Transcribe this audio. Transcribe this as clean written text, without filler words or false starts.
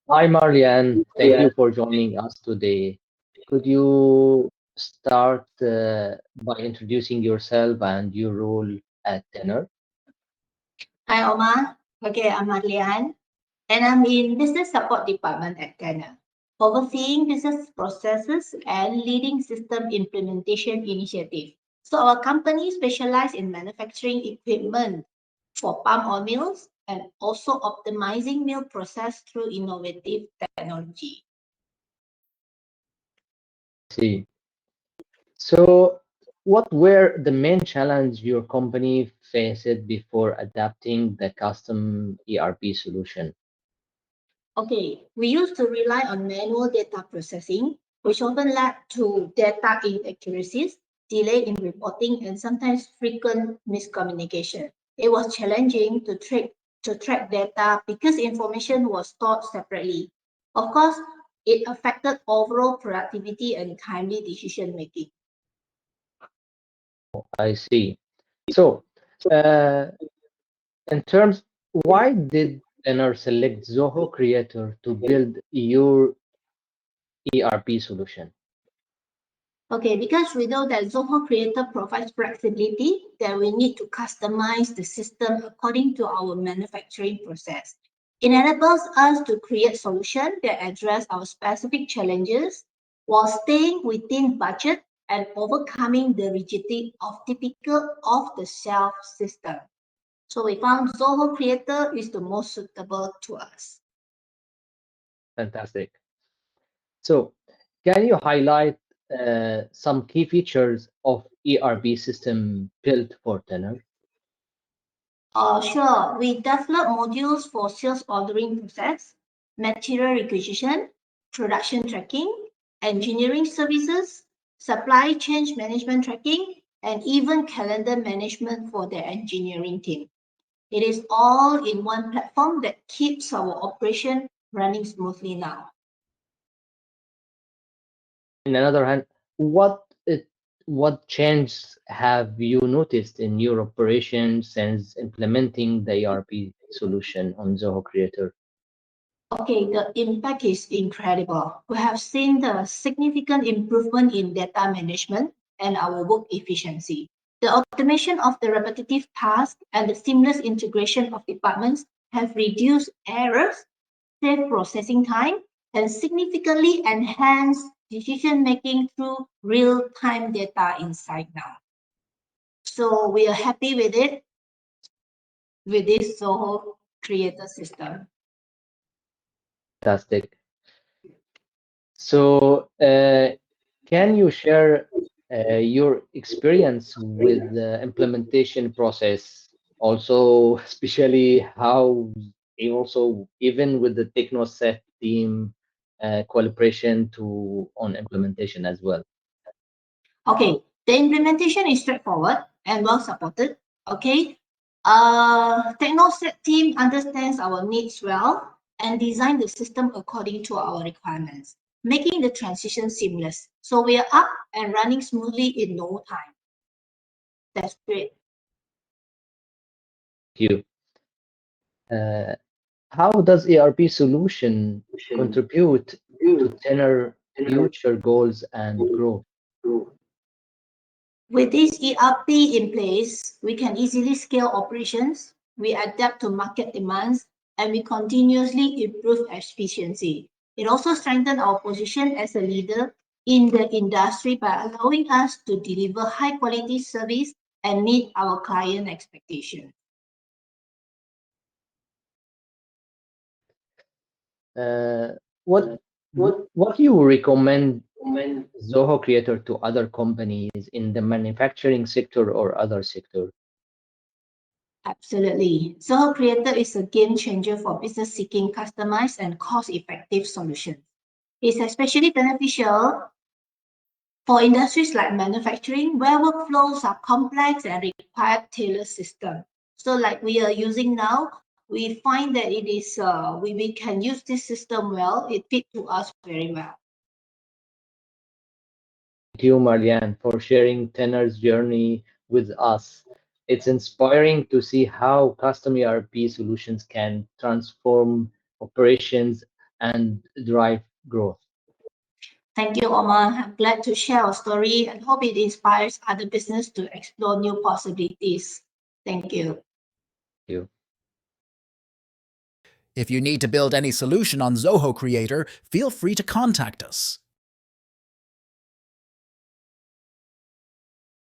Hi, Marlian. Thank you for joining us today. Could you start by introducing yourself and your role at Tenor? Hi, Omar. Okay, I'm Marlian, and I'm in Business Support Department at Tenor, overseeing business processes and leading system implementation initiative. So our company specializes in manufacturing equipment for palm oil mills and also optimizing mill process through innovative technology. See. So, what were the main challenge your company faced before adapting the custom ERP solution? Okay, we used to rely on manual data processing, which often led to data inaccuracies, delay in reporting, and sometimes frequent miscommunication. It was challenging to track data because information was stored separately. Of course, it affected overall productivity and timely decision making. I see. So, uh, in terms, why did Tenor select Zoho Creator to build your ERP solution? Okay, because we know that Zoho Creator provides flexibility, that we need to customize the system according to our manufacturing process. It enables us to create solutions that address our specific challenges while staying within budget and overcoming the rigidity of typical off-the-shelf system. So we found Zoho Creator is the most suitable to us. Fantastic. So, can you highlight some key features of ERP system built for Tenor? Sure. We develop modules for sales ordering process, material requisition, production tracking, engineering services, supply chain management tracking, and even calendar management for the engineering team. It is all in one platform that keeps our operation running smoothly now. On the other hand, what what changes have you noticed in your operations since implementing the ERP solution on Zoho Creator? Okay, the impact is incredible. We have seen the significant improvement in data management and our work efficiency. The automation of the repetitive tasks and the seamless integration of departments have reduced errors, saved processing time, and significantly enhanced decision making through real-time data insight now. So we are happy with it with this Zoho Creator system. Fantastic. So, can you share your experience with the implementation process? Also, especially how also even with the TechnoSet team collaboration to on implementation as well. Okay, the implementation is straightforward and well supported. Okay, TechnoSet team understands our needs well and design the system according to our requirements, making the transition seamless. So we are up and running smoothly in no time. That's great. Thank you. Uh, how does ERP solution contribute to Tenor future goals and growth? With this ERP in place, we can easily scale operations, we adapt to market demands, and we continuously improve efficiency. It also strengthens our position as a leader in the industry by allowing us to deliver high quality service and meet our client expectations. Uh, what what do you recommend Zoho Creator to other companies in the manufacturing sector or other sector? Absolutely. Zoho Creator is a game changer for business seeking customized and cost effective solutions. It's especially beneficial for industries like manufacturing, where workflows are complex and require tailored system. So like we are using now, we find that it is we can use this system well. It fits to us very well. Thank you, Marlian, for sharing Tenor's journey with us. It's inspiring to see how custom ERP solutions can transform operations and drive growth. Thank you, Omar. I'm glad to share our story and hope it inspires other businesses to explore new possibilities. Thank you. Thank you. If you need to build any solution on Zoho Creator, feel free to contact us.